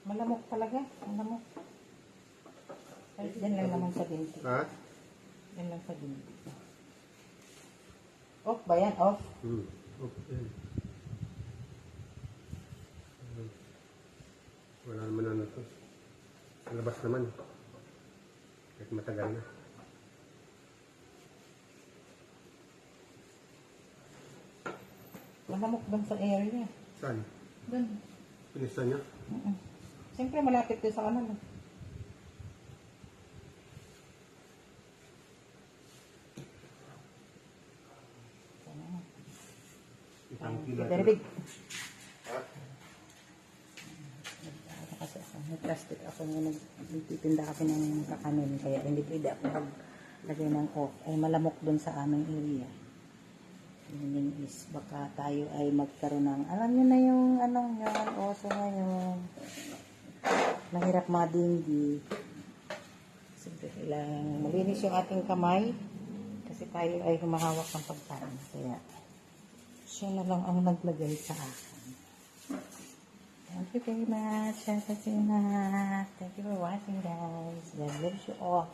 Malamok talaga. Malamok. Kahit yan lang naman sa binti. Ha? Yan lang sa binti. Off ba yan? Off? Okay. Wala naman ano to. Sa labas naman. Kahit matagal na. Malamok doon sa area. Saan? Doon. Pinista niya? Siyempre malapit din sa kanan. Very big. Kasi may plastic ako nga nagtitinda kasi ng kakanin kaya hindi pwede ako maglagay ng off. Ay malamok dun sa aming area. Meaning is baka tayo ay magkaroon ng alam nyo na yung anong yan oso ngayon. Mahirap madinggi. Siyempre kailangan malinis yung ating kamay kasi tayo ay humahawak ng pagkain. Kaya siya na lang ang naglagay sa akin. Thank you very much. Thank you for watching, guys. God bless you all.